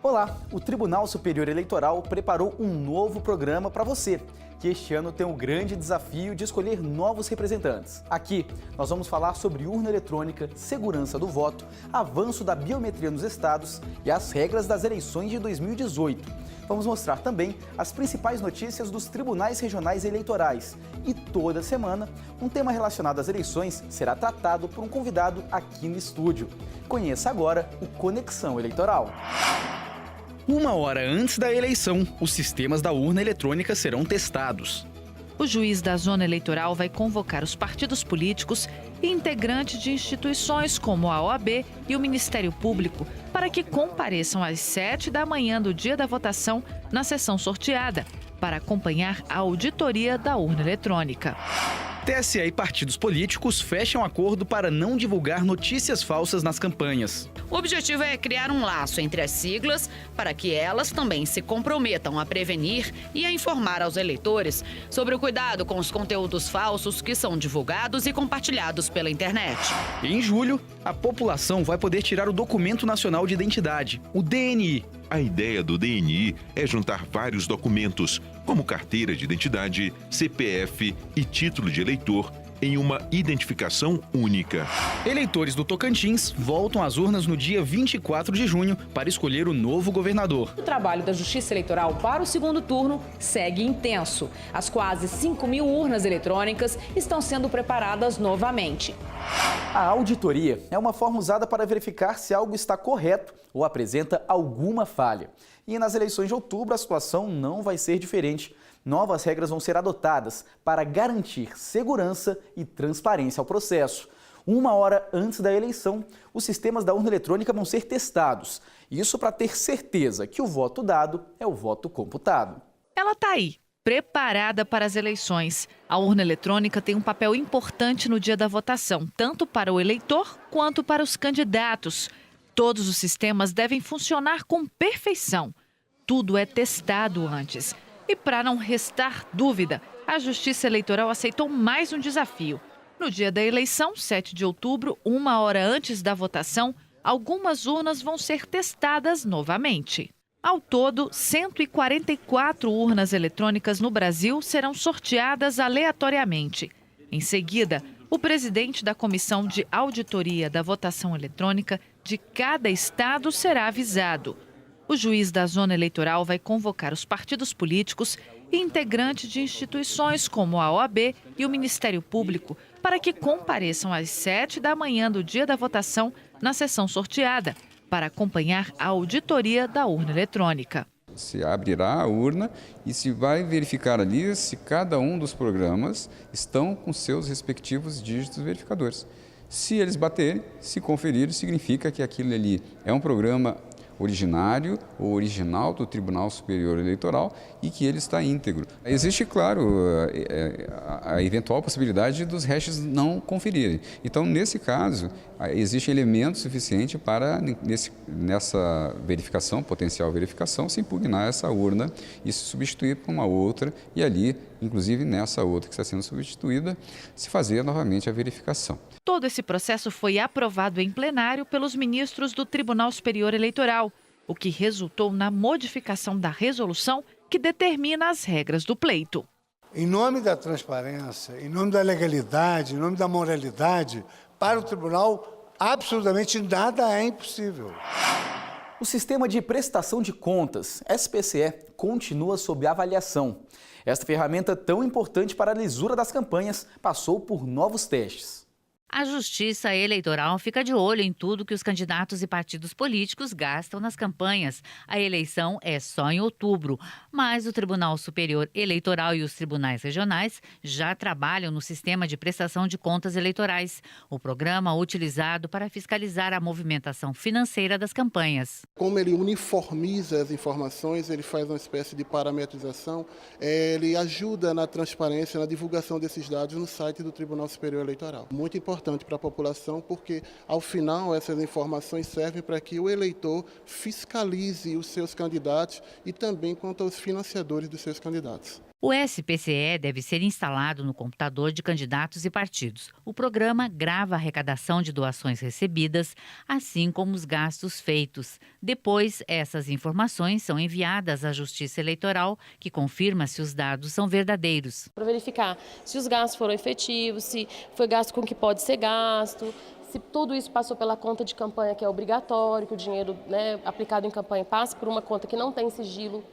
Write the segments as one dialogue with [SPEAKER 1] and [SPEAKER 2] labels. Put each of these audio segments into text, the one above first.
[SPEAKER 1] Olá, o Tribunal Superior Eleitoral preparou um novo programa para você, que este ano tem o grande desafio de escolher novos representantes. Aqui, nós vamos falar sobre urna eletrônica, segurança do voto, avanço da biometria nos estados e as regras das eleições de 2018. Vamos mostrar também as principais notícias dos tribunais regionais eleitorais. E toda semana, um tema relacionado às eleições será tratado por um convidado aqui no estúdio. Conheça agora o Conexão Eleitoral. Uma hora antes da eleição, os sistemas da urna eletrônica serão testados.
[SPEAKER 2] O juiz da zona eleitoral vai convocar os partidos políticos e integrantes de instituições como a OAB e o Ministério Público para que compareçam às 7 da manhã do dia da votação na sessão sorteada, para acompanhar a auditoria da urna eletrônica.
[SPEAKER 1] TSE e partidos políticos fecham acordo para não divulgar notícias falsas nas campanhas.
[SPEAKER 3] O objetivo é criar um laço entre as siglas para que elas também se comprometam a prevenir e a informar aos eleitores sobre o cuidado com os conteúdos falsos que são divulgados e compartilhados pela internet.
[SPEAKER 1] Em julho, a população vai poder tirar o Documento Nacional de Identidade, o DNI.
[SPEAKER 4] A ideia do DNI é juntar vários documentos, como carteira de identidade, CPF e título de eleitor, em uma identificação única.
[SPEAKER 1] Eleitores do Tocantins voltam às urnas no dia 24 de junho para escolher o novo governador.
[SPEAKER 5] O trabalho da Justiça Eleitoral para o segundo turno segue intenso. As quase 5.000 urnas eletrônicas estão sendo preparadas novamente.
[SPEAKER 1] A auditoria é uma forma usada para verificar se algo está correto ou apresenta alguma falha. E nas eleições de outubro a situação não vai ser diferente. Novas regras vão ser adotadas para garantir segurança e transparência ao processo. Uma hora antes da eleição, os sistemas da urna eletrônica vão ser testados. Isso para ter certeza que o voto dado é o voto computado.
[SPEAKER 2] Ela está aí, preparada para as eleições. A urna eletrônica tem um papel importante no dia da votação, tanto para o eleitor quanto para os candidatos. Todos os sistemas devem funcionar com perfeição. Tudo é testado antes. E para não restar dúvida, a Justiça Eleitoral aceitou mais um desafio. No dia da eleição, 7 de outubro, uma hora antes da votação, algumas urnas vão ser testadas novamente. Ao todo, 144 urnas eletrônicas no Brasil serão sorteadas aleatoriamente. Em seguida, o presidente da Comissão de Auditoria da Votação Eletrônica de cada estado será avisado. O juiz da zona eleitoral vai convocar os partidos políticos e integrantes de instituições como a OAB e o Ministério Público para que compareçam às 7 da manhã do dia da votação na sessão sorteada, para acompanhar a auditoria da urna eletrônica.
[SPEAKER 6] Se abrirá a urna e se vai verificar ali se cada um dos programas estão com seus respectivos dígitos verificadores. Se eles baterem, se conferirem, significa que aquilo ali é um programa originário ou original do Tribunal Superior Eleitoral e que ele está íntegro. Existe, claro, a eventual possibilidade dos hashes não conferirem. Então, nesse caso, existe elemento suficiente para, nessa verificação, potencial verificação, se impugnar essa urna e se substituir por uma outra e ali, inclusive nessa outra que está sendo substituída, se fazer novamente a verificação.
[SPEAKER 2] Todo esse processo foi aprovado em plenário pelos ministros do Tribunal Superior Eleitoral, o que resultou na modificação da resolução que determina as regras do pleito.
[SPEAKER 7] Em nome da transparência, em nome da legalidade, em nome da moralidade, para o tribunal, absolutamente nada é impossível.
[SPEAKER 1] O Sistema de Prestação de Contas, SPCE, continua sob avaliação. Esta ferramenta tão importante para a lisura das campanhas passou por novos testes.
[SPEAKER 8] A Justiça Eleitoral fica de olho em tudo que os candidatos e partidos políticos gastam nas campanhas. A eleição é só em outubro, mas o Tribunal Superior Eleitoral e os tribunais regionais já trabalham no sistema de prestação de contas eleitorais, o programa utilizado para fiscalizar a movimentação financeira das campanhas.
[SPEAKER 9] Como ele uniformiza as informações, ele faz uma espécie de parametrização, ele ajuda na transparência, na divulgação desses dados no site do Tribunal Superior Eleitoral. Muito importante para a população, porque, ao final, essas informações servem para que o eleitor fiscalize os seus candidatos e também quanto aos financiadores dos seus candidatos.
[SPEAKER 8] O SPCE deve ser instalado no computador de candidatos e partidos. O programa grava a arrecadação de doações recebidas, assim como os gastos feitos. Depois, essas informações são enviadas à Justiça Eleitoral, que confirma se os dados são verdadeiros.
[SPEAKER 10] Para verificar se os gastos foram efetivos, se foi gasto com o que pode ser gasto, se tudo isso passou pela conta de campanha, que é obrigatório, que o dinheiro, aplicado em campanha passe por uma conta que não tem sigilo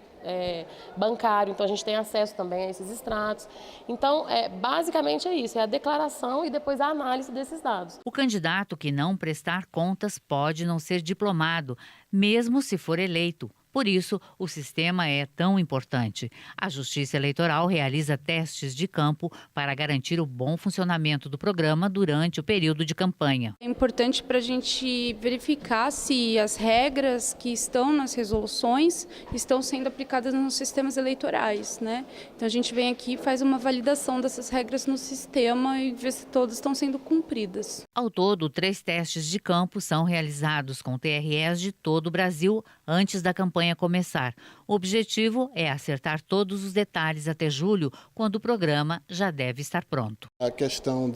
[SPEAKER 10] bancário, então a gente tem acesso também a esses extratos. Então, basicamente é isso, é a declaração e depois a análise desses dados.
[SPEAKER 8] O candidato que não prestar contas pode não ser diplomado, mesmo se for eleito. Por isso, o sistema é tão importante. A Justiça Eleitoral realiza testes de campo para garantir o bom funcionamento do programa durante o período de campanha.
[SPEAKER 11] É importante para a gente verificar se as regras que estão nas resoluções estão sendo aplicadas nos sistemas eleitorais, né? Então a gente vem aqui e faz uma validação dessas regras no sistema e vê se todas estão sendo cumpridas.
[SPEAKER 8] Ao todo, 3 testes de campo são realizados com TREs de todo o Brasil antes da campanha começar. O objetivo é acertar todos os detalhes até julho, quando o programa já deve estar pronto.
[SPEAKER 9] A questão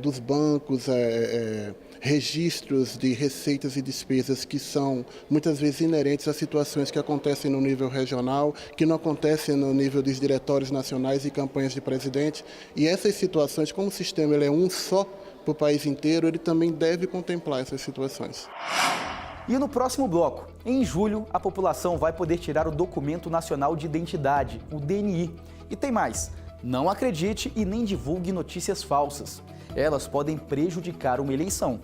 [SPEAKER 9] dos bancos, registros de receitas e despesas que são muitas vezes inerentes a situações que acontecem no nível regional, que não acontecem no nível dos diretórios nacionais e campanhas de presidente. E essas situações, como o sistema ele é um só para o país inteiro, ele também deve contemplar essas situações.
[SPEAKER 1] E no próximo bloco, em julho, a população vai poder tirar o Documento Nacional de Identidade, o DNI. E tem mais, não acredite e nem divulgue notícias falsas. Elas podem prejudicar uma eleição.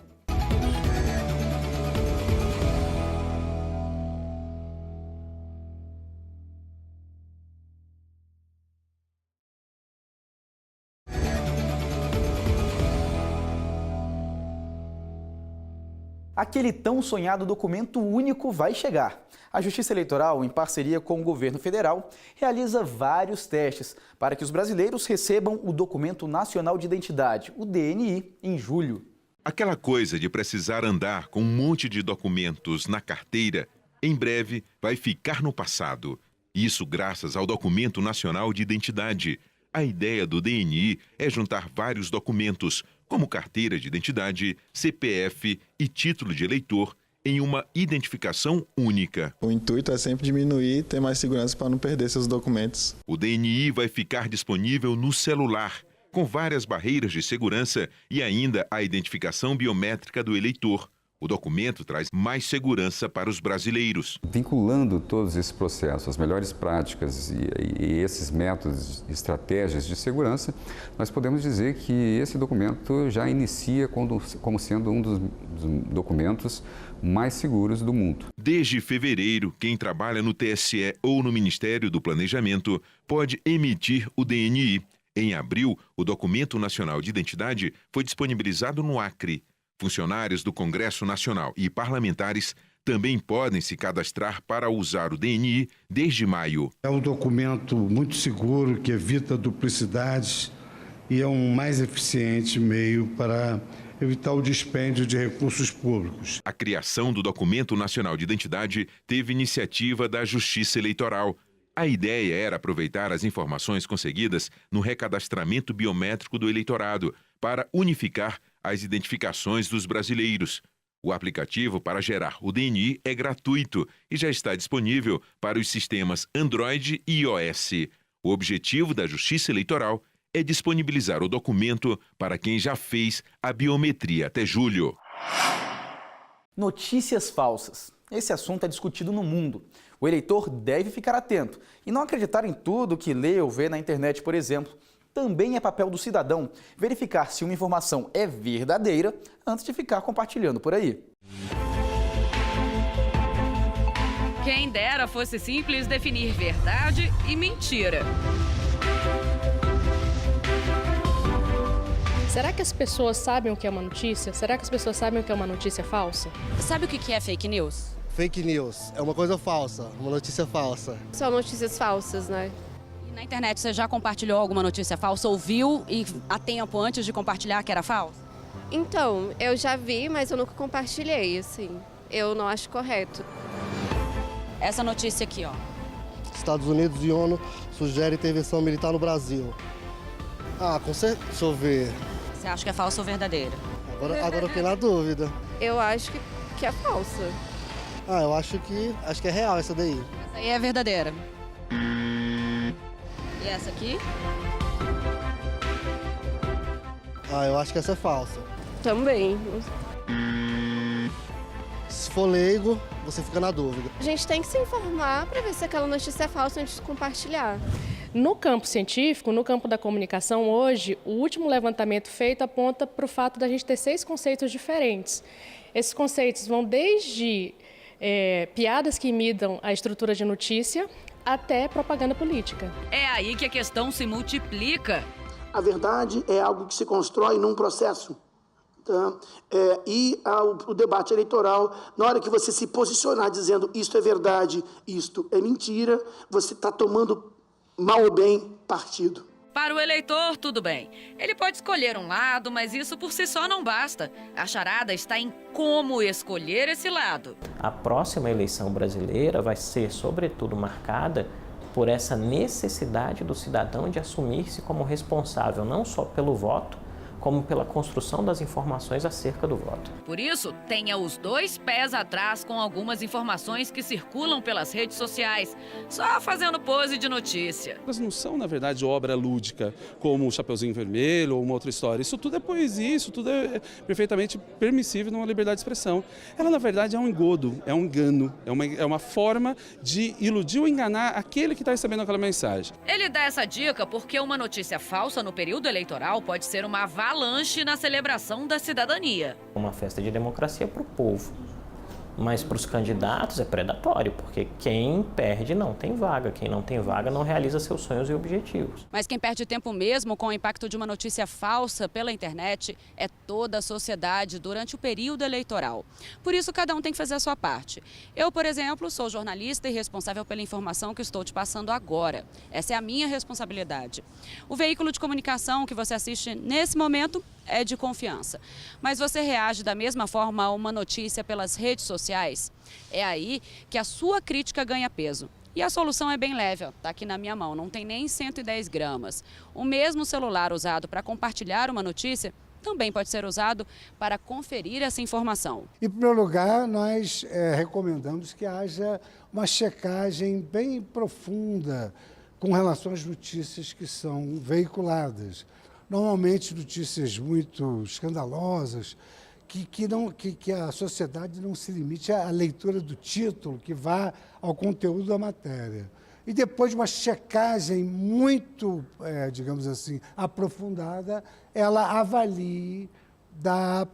[SPEAKER 1] Aquele tão sonhado documento único vai chegar. A Justiça Eleitoral, em parceria com o governo federal, realiza vários testes para que os brasileiros recebam o Documento Nacional de Identidade, o DNI, em julho.
[SPEAKER 4] Aquela coisa de precisar andar com um monte de documentos na carteira, em breve vai ficar no passado. Isso graças ao Documento Nacional de Identidade. A ideia do DNI é juntar vários documentos, como carteira de identidade, CPF e título de eleitor, em uma identificação única.
[SPEAKER 12] O intuito é sempre diminuir e ter mais segurança para não perder seus documentos.
[SPEAKER 4] O DNI vai ficar disponível no celular, com várias barreiras de segurança e ainda a identificação biométrica do eleitor. O documento traz mais segurança para os brasileiros.
[SPEAKER 6] Vinculando todos esses processos, as melhores práticas e esses métodos, estratégias de segurança, nós podemos dizer que esse documento já inicia como sendo um dos documentos mais seguros do mundo.
[SPEAKER 4] Desde fevereiro, quem trabalha no TSE ou no Ministério do Planejamento pode emitir o DNI. Em abril, o Documento Nacional de Identidade foi disponibilizado no Acre. Funcionários do Congresso Nacional e parlamentares também podem se cadastrar para usar o DNI desde maio.
[SPEAKER 13] É um documento muito seguro, que evita duplicidades e é um mais eficiente meio para evitar o dispêndio de recursos públicos.
[SPEAKER 4] A criação do Documento Nacional de Identidade teve iniciativa da Justiça Eleitoral. A ideia era aproveitar as informações conseguidas no recadastramento biométrico do eleitorado para unificar as identificações dos brasileiros. O aplicativo para gerar o DNI é gratuito e já está disponível para os sistemas Android e iOS. O objetivo da Justiça Eleitoral é disponibilizar o documento para quem já fez a biometria até julho.
[SPEAKER 1] Notícias falsas. Esse assunto é discutido no mundo. O eleitor deve ficar atento e não acreditar em tudo que lê ou vê na internet, por exemplo. Também é papel do cidadão verificar se uma informação é verdadeira antes de ficar compartilhando por aí.
[SPEAKER 3] Quem dera fosse simples definir verdade e mentira.
[SPEAKER 10] Será que as pessoas sabem o que é uma notícia? Será que as pessoas sabem o que é uma notícia falsa?
[SPEAKER 3] Sabe o que é fake news?
[SPEAKER 14] Fake news é uma coisa falsa, uma notícia falsa.
[SPEAKER 10] São notícias falsas, né?
[SPEAKER 3] Na internet você já compartilhou alguma notícia falsa, ouviu e há tempo antes de compartilhar que era falsa?
[SPEAKER 10] Então, eu já vi, mas eu nunca compartilhei, assim. Eu não acho correto.
[SPEAKER 3] Essa notícia aqui, ó.
[SPEAKER 14] Estados Unidos e ONU sugerem intervenção militar no Brasil. Deixa eu ver.
[SPEAKER 15] Você acha que é falsa ou verdadeira?
[SPEAKER 14] Agora eu fiquei na dúvida.
[SPEAKER 11] Eu acho que é falsa.
[SPEAKER 14] Eu acho que é real essa daí.
[SPEAKER 15] Essa aí é verdadeira. E essa aqui?
[SPEAKER 14] Eu acho que essa é falsa.
[SPEAKER 10] Também.
[SPEAKER 14] Se for leigo, você fica na dúvida.
[SPEAKER 11] A gente tem que se informar para ver se aquela notícia é falsa antes de compartilhar.
[SPEAKER 10] No campo científico, no campo da comunicação, hoje, o último levantamento feito aponta para o fato da gente ter 6 conceitos diferentes. Esses conceitos vão desde piadas que imitam a estrutura de notícia até propaganda política.
[SPEAKER 3] É aí que a questão se multiplica.
[SPEAKER 16] A verdade é algo que se constrói num processo. Tá? O debate eleitoral, na hora que você se posicionar dizendo isto é verdade, isto é mentira, você está tomando mal ou bem partido.
[SPEAKER 3] Para o eleitor, tudo bem. Ele pode escolher um lado, mas isso por si só não basta. A charada está em como escolher esse lado.
[SPEAKER 17] A próxima eleição brasileira vai ser, sobretudo, marcada por essa necessidade do cidadão de assumir-se como responsável não só pelo voto, como pela construção das informações acerca do voto.
[SPEAKER 3] Por isso, tenha os 2 pés atrás com algumas informações que circulam pelas redes sociais, só fazendo pose de notícia.
[SPEAKER 18] Elas não são, na verdade, obra lúdica, como o Chapeuzinho Vermelho ou uma outra história. Isso tudo é poesia, isso tudo é perfeitamente permissível numa liberdade de expressão. Ela, na verdade, é um engodo, é um engano, é uma forma de iludir ou enganar aquele que está recebendo aquela mensagem.
[SPEAKER 3] Ele dá essa dica porque uma notícia falsa no período eleitoral pode ser uma avalanche na celebração da cidadania.
[SPEAKER 17] Uma festa de democracia para o povo, mas para os candidatos é predatório, porque quem perde não tem vaga, quem não tem vaga não realiza seus sonhos e objetivos.
[SPEAKER 15] Mas quem perde tempo mesmo com o impacto de uma notícia falsa pela internet é toda a sociedade durante o período eleitoral. Por isso, cada um tem que fazer a sua parte. Eu, por exemplo, sou jornalista e responsável pela informação que estou te passando agora. Essa é a minha responsabilidade. O veículo de comunicação que você assiste nesse momento é de confiança. Mas você reage da mesma forma a uma notícia pelas redes sociais? É aí que a sua crítica ganha peso. E a solução é bem leve, está aqui na minha mão, não tem nem 110 gramas. O mesmo celular usado para compartilhar uma notícia também pode ser usado para conferir essa informação.
[SPEAKER 7] Em primeiro lugar, nós recomendamos que haja uma checagem bem profunda com relação às notícias que são veiculadas. Normalmente notícias muito escandalosas, que a sociedade não se limite à leitura do título, que vá ao conteúdo da matéria. E depois de uma checagem muito, digamos assim, aprofundada, ela avalie da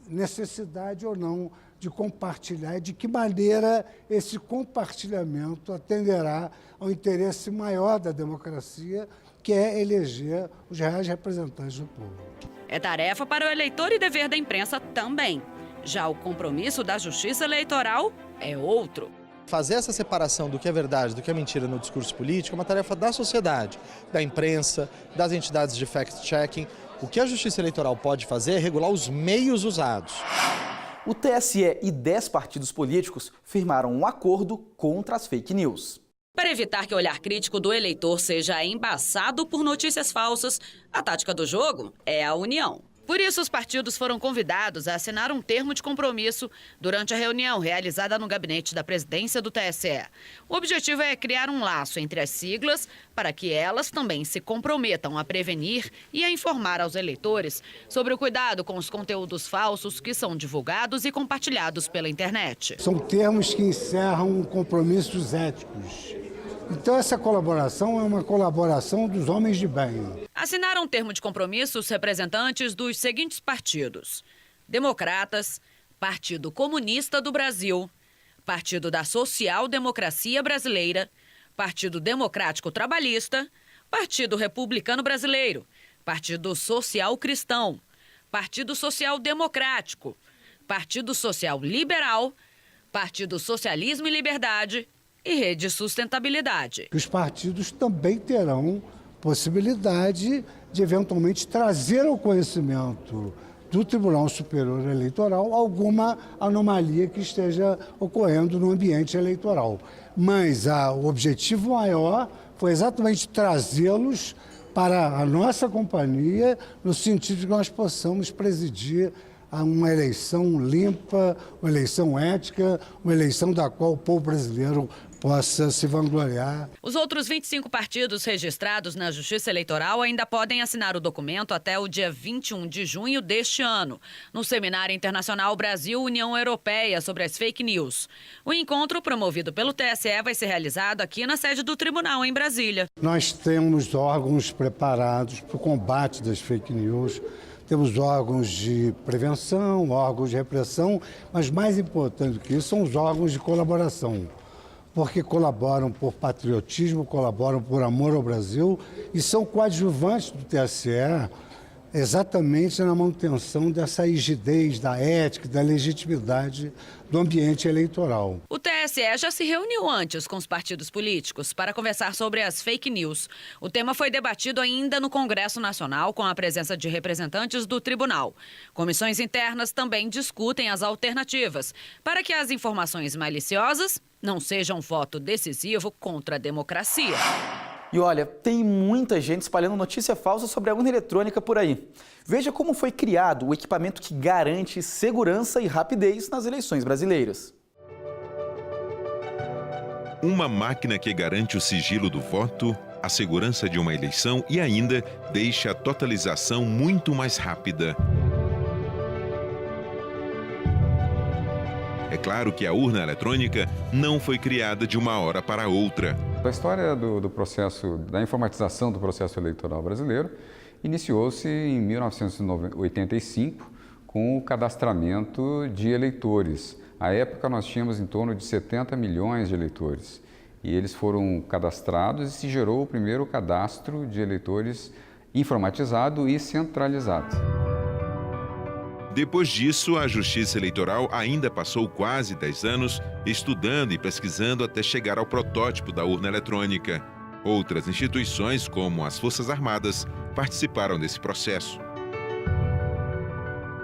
[SPEAKER 7] necessidade ou não de compartilhar, de que maneira esse compartilhamento atenderá ao interesse maior da democracia, que é eleger os reais representantes do povo.
[SPEAKER 3] É tarefa para o eleitor e dever da imprensa também. Já o compromisso da Justiça Eleitoral é outro.
[SPEAKER 19] Fazer essa separação do que é verdade, do que é mentira no discurso político é uma tarefa da sociedade, da imprensa, das entidades de fact-checking. O que a Justiça Eleitoral pode fazer é regular os meios usados.
[SPEAKER 1] O TSE e 10 partidos políticos firmaram um acordo contra as fake news.
[SPEAKER 3] Para evitar que o olhar crítico do eleitor seja embaçado por notícias falsas, a tática do jogo é a união. Por isso, os partidos foram convidados a assinar um termo de compromisso durante a reunião realizada no gabinete da presidência do TSE. O objetivo é criar um laço entre as siglas para que elas também se comprometam a prevenir e a informar aos eleitores sobre o cuidado com os conteúdos falsos que são divulgados e compartilhados pela internet.
[SPEAKER 7] São termos que encerram compromissos éticos. Então, essa colaboração é uma colaboração dos homens de bem.
[SPEAKER 3] Assinaram um termo de compromisso os representantes dos seguintes partidos: Democratas, Partido Comunista do Brasil, Partido da Social Democracia Brasileira, Partido Democrático Trabalhista, Partido Republicano Brasileiro, Partido Social Cristão, Partido Social Democrático, Partido Social Liberal, Partido Socialismo e Liberdade e Rede Sustentabilidade.
[SPEAKER 7] Os partidos também terão possibilidade de, eventualmente, trazer ao conhecimento do Tribunal Superior Eleitoral alguma anomalia que esteja ocorrendo no ambiente eleitoral. Mas o objetivo maior foi exatamente trazê-los para a nossa companhia, no sentido de que nós possamos presidir a uma eleição limpa, uma eleição ética, uma eleição da qual o povo brasileiro possa se vangloriar.
[SPEAKER 3] Os outros 25 partidos registrados na Justiça Eleitoral ainda podem assinar o documento até o dia 21 de junho deste ano, no Seminário Internacional Brasil-União Europeia sobre as fake news. O encontro, promovido pelo TSE, vai ser realizado aqui na sede do tribunal, em Brasília.
[SPEAKER 7] Nós temos órgãos preparados para o combate das fake news. Temos órgãos de prevenção, órgãos de repressão, mas mais importante do que isso são os órgãos de colaboração, porque colaboram por patriotismo, colaboram por amor ao Brasil e são coadjuvantes do TSE exatamente na manutenção dessa rigidez da ética, da legitimidade do ambiente eleitoral.
[SPEAKER 3] O TSE já se reuniu antes com os partidos políticos para conversar sobre as fake news. O tema foi debatido ainda no Congresso Nacional com a presença de representantes do tribunal. Comissões internas também discutem as alternativas para que as informações maliciosas não sejam voto decisivo contra a democracia.
[SPEAKER 1] E olha, tem muita gente espalhando notícia falsa sobre a urna eletrônica por aí. Veja como foi criado o equipamento que garante segurança e rapidez nas eleições brasileiras.
[SPEAKER 4] Uma máquina que garante o sigilo do voto, a segurança de uma eleição e ainda deixa a totalização muito mais rápida. É claro que a urna eletrônica não foi criada de uma hora para outra.
[SPEAKER 6] A história do processo, da informatização do processo eleitoral brasileiro iniciou-se em 1985 com o cadastramento de eleitores. À época nós tínhamos em torno de 70 milhões de eleitores e eles foram cadastrados e se gerou o primeiro cadastro de eleitores informatizado e centralizado.
[SPEAKER 4] Depois disso, a Justiça Eleitoral ainda passou quase 10 anos estudando e pesquisando até chegar ao protótipo da urna eletrônica. Outras instituições, como as Forças Armadas, participaram desse processo.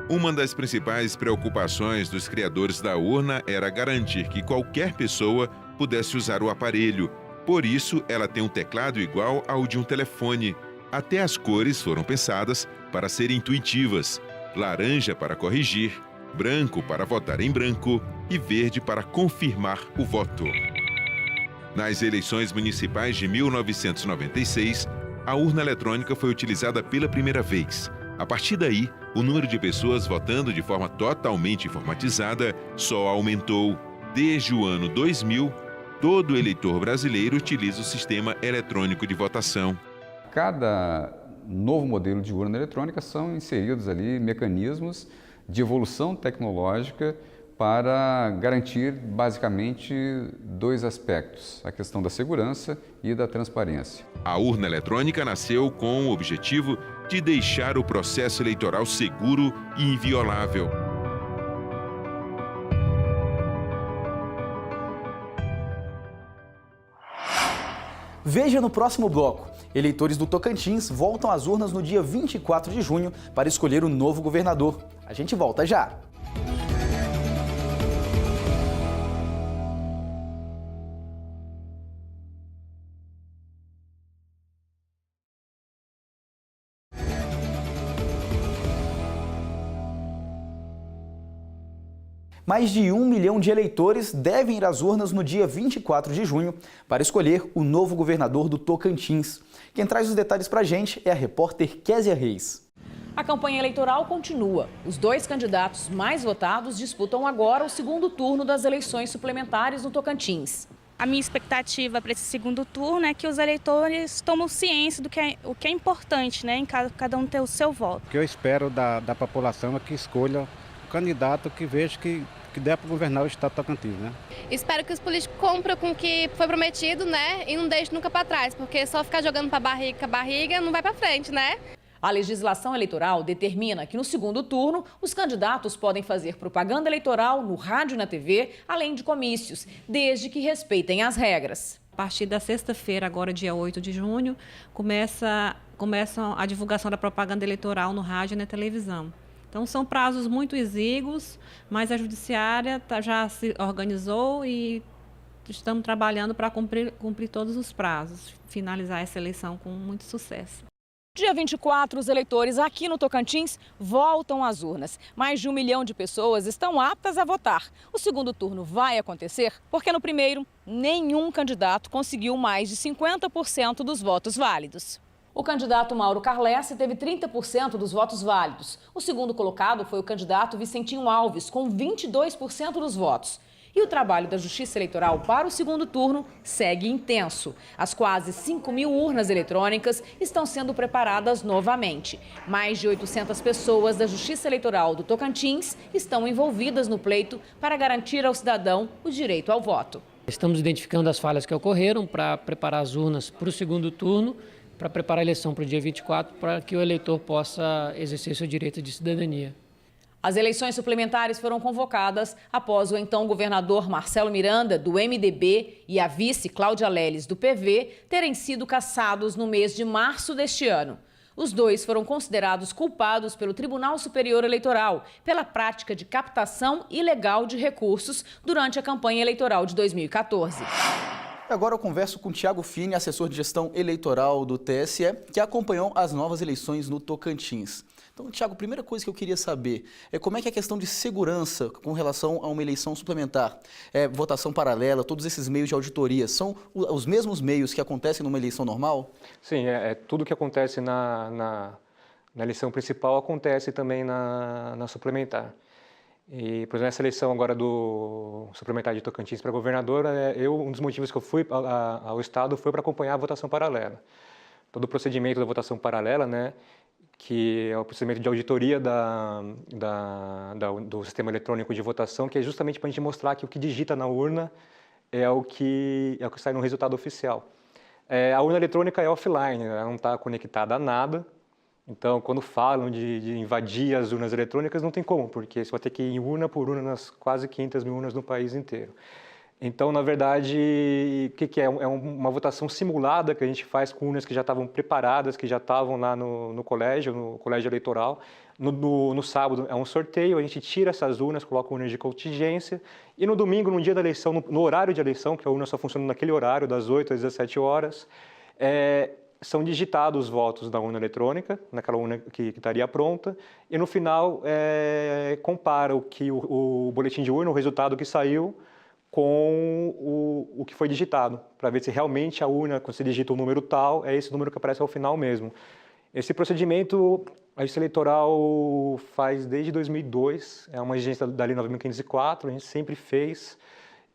[SPEAKER 4] Uma das principais preocupações dos criadores da urna era garantir que qualquer pessoa pudesse usar o aparelho. Por isso, ela tem um teclado igual ao de um telefone. Até as cores foram pensadas para serem intuitivas. Laranja para corrigir, branco para votar em branco e verde para confirmar o voto. Nas eleições municipais de 1996, a urna eletrônica foi utilizada pela primeira vez. A partir daí, o número de pessoas votando de forma totalmente informatizada só aumentou. Desde o ano 2000, todo eleitor brasileiro utiliza o sistema eletrônico de votação.
[SPEAKER 6] Cada novo modelo de urna eletrônica são inseridos ali mecanismos de evolução tecnológica para garantir basicamente dois aspectos, a questão da segurança e da transparência.
[SPEAKER 4] A urna eletrônica nasceu com o objetivo de deixar o processo eleitoral seguro e inviolável.
[SPEAKER 1] Veja no próximo bloco. Eleitores do Tocantins voltam às urnas no dia 24 de junho para escolher o novo governador. A gente volta já. Mais de 1 milhão de eleitores devem ir às urnas no dia 24 de junho para escolher o novo governador do Tocantins. Quem traz os detalhes para a gente é a repórter Késia Reis.
[SPEAKER 5] A campanha eleitoral continua. Os dois candidatos mais votados disputam agora o segundo turno das eleições suplementares no Tocantins.
[SPEAKER 20] A minha expectativa para esse segundo turno é que os eleitores tomem ciência do que é importante, né, em cada um ter o seu voto.
[SPEAKER 21] O que eu espero da população é que escolha o candidato que veja que der para governar o estado do Tocantins, né?
[SPEAKER 22] Espero que os políticos comprem com o que foi prometido, né? E não deixem nunca para trás, porque só ficar jogando para barriga não vai para frente, né?
[SPEAKER 5] A legislação eleitoral determina que no segundo turno os candidatos podem fazer propaganda eleitoral no rádio e na TV, além de comícios, desde que respeitem as regras.
[SPEAKER 23] A partir da sexta-feira, agora dia 8 de junho, começa a divulgação da propaganda eleitoral no rádio e na televisão. Então, são prazos muito exíguos, mas a Judiciária já se organizou e estamos trabalhando para cumprir todos os prazos, finalizar essa eleição com muito sucesso.
[SPEAKER 5] Dia 24, os eleitores aqui no Tocantins voltam às urnas. Mais de 1 milhão de pessoas estão aptas a votar. O segundo turno vai acontecer porque no primeiro, nenhum candidato conseguiu mais de 50% dos votos válidos. O candidato Mauro Carlesse teve 30% dos votos válidos. O segundo colocado foi o candidato Vicentinho Alves, com 22% dos votos. E o trabalho da Justiça Eleitoral para o segundo turno segue intenso. As quase 5.000 urnas eletrônicas estão sendo preparadas novamente. Mais de 800 pessoas da Justiça Eleitoral do Tocantins estão envolvidas no pleito para garantir ao cidadão o direito ao voto.
[SPEAKER 2] Estamos identificando as falhas que ocorreram para preparar as urnas para o segundo turno, para preparar a eleição para o dia 24, para que o eleitor possa exercer seu direito de cidadania.
[SPEAKER 5] As eleições suplementares foram convocadas após o então governador Marcelo Miranda, do MDB, e a vice Cláudia Leles, do PV, terem sido cassados no mês de março deste ano. Os dois foram considerados culpados pelo Tribunal Superior Eleitoral pela prática de captação ilegal de recursos durante a campanha eleitoral de 2014.
[SPEAKER 1] Agora eu converso com Tiago Fini, assessor de gestão eleitoral do TSE, que acompanhou as novas eleições no Tocantins. Então, Tiago, a primeira coisa que eu queria saber é como é que é a questão de segurança com relação a uma eleição suplementar, votação paralela, todos esses meios de auditoria, são os mesmos meios que acontecem numa eleição normal?
[SPEAKER 8] Sim, tudo que acontece na eleição principal acontece também na suplementar. E, por exemplo, nessa eleição agora do suplementar de Tocantins para governador, um dos motivos que eu fui ao Estado foi para acompanhar a votação paralela. Todo o procedimento da votação paralela, né, que é o procedimento de auditoria do sistema eletrônico de votação, que é justamente para a gente mostrar que o que digita na urna é o que sai no resultado oficial. A urna eletrônica é offline, ela não está conectada a nada. Então, quando falam de invadir as urnas eletrônicas, não tem como, porque você vai ter que ir urna por urna nas quase 500 mil urnas no país inteiro. Então, na verdade, o que é? É uma votação simulada que a gente faz com urnas que já estavam preparadas, que já estavam lá no colégio eleitoral. No sábado é um sorteio, a gente tira essas urnas, coloca urnas de contingência, e no domingo, no dia da eleição, no horário de eleição, que a urna só funciona naquele horário, das 8 às 17 horas, são digitados os votos da urna eletrônica, naquela urna que estaria pronta, e no final compara o boletim de urna, o resultado que saiu, com o que foi digitado, para ver se realmente a urna, quando se digita o número tal, é esse número que aparece ao final mesmo. Esse procedimento a Justiça Eleitoral faz desde 2002, é uma exigência da Lei 9.504, a gente sempre fez,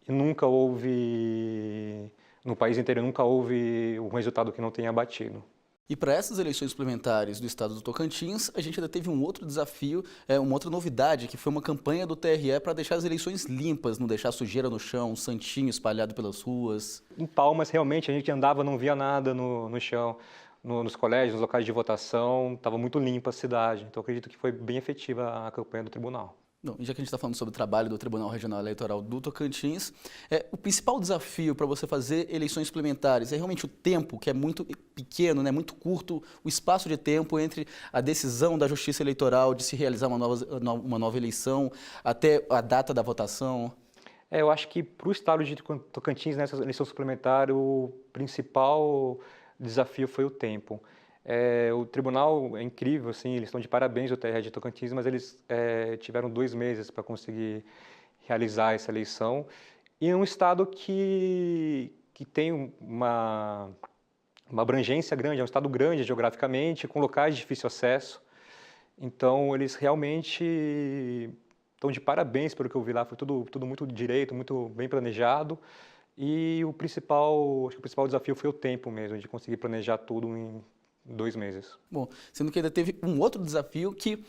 [SPEAKER 8] e nunca houve... No país inteiro nunca houve um resultado que não tenha batido.
[SPEAKER 1] E para essas eleições suplementares do estado do Tocantins, a gente ainda teve um outro desafio, uma outra novidade, que foi uma campanha do TRE para deixar as eleições limpas, não deixar sujeira no chão, um santinho espalhado pelas ruas.
[SPEAKER 8] Em Palmas, realmente, a gente andava, não via nada no chão, nos colégios, nos locais de votação, estava muito limpa a cidade. Então, acredito que foi bem efetiva a campanha do tribunal.
[SPEAKER 1] Não, já que a gente está falando sobre o trabalho do Tribunal Regional Eleitoral do Tocantins, o principal desafio para você fazer eleições suplementares é realmente o tempo, que é muito pequeno, né, muito curto, o espaço de tempo entre a decisão da Justiça Eleitoral de se realizar uma nova eleição até a data da votação?
[SPEAKER 8] Eu acho que para o estado de Tocantins, nessa eleição suplementar, o principal desafio foi o tempo. O tribunal é incrível, assim, eles estão de parabéns, o TRE de Tocantins, mas eles tiveram 2 meses para conseguir realizar essa eleição. E é um estado que tem uma abrangência grande, é um estado grande geograficamente, com locais de difícil acesso. Então, eles realmente estão de parabéns pelo que eu vi lá, foi tudo muito direito, muito bem planejado. E acho que o principal desafio foi o tempo mesmo, de conseguir planejar tudo em 2 meses.
[SPEAKER 1] Bom, sendo que ainda teve um outro desafio que,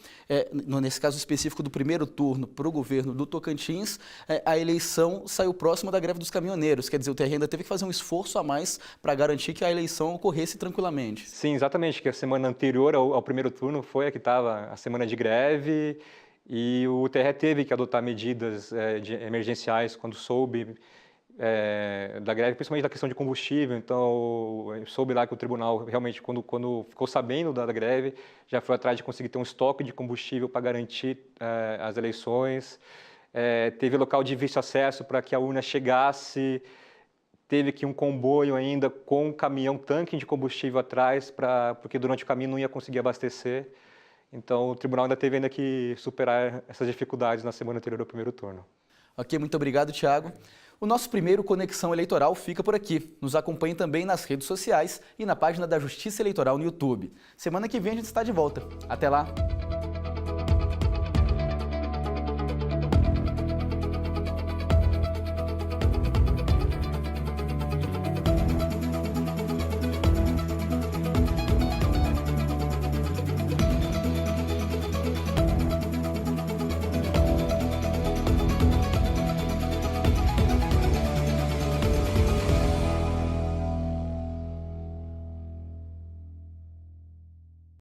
[SPEAKER 1] nesse caso específico do primeiro turno para o governo do Tocantins, a eleição saiu próxima da greve dos caminhoneiros, quer dizer, o TRE ainda teve que fazer um esforço a mais para garantir que a eleição ocorresse tranquilamente.
[SPEAKER 8] Sim, exatamente, que a semana anterior ao primeiro turno foi a que estava a semana de greve e o TRE teve que adotar medidas emergenciais quando soube da greve, principalmente da questão de combustível. Então, eu soube lá que o tribunal realmente, quando ficou sabendo da greve, já foi atrás de conseguir ter um estoque de combustível para garantir as eleições. Teve local de difícil acesso para que a urna chegasse, teve que um comboio ainda com um caminhão-tanque de combustível atrás, porque durante o caminho não ia conseguir abastecer. Então, o tribunal ainda teve que superar essas dificuldades na semana anterior ao primeiro turno.
[SPEAKER 1] Ok, muito obrigado, Thiago. O nosso primeiro Conexão Eleitoral fica por aqui. Nos acompanhe também nas redes sociais e na página da Justiça Eleitoral no YouTube. Semana que vem a gente está de volta. Até lá!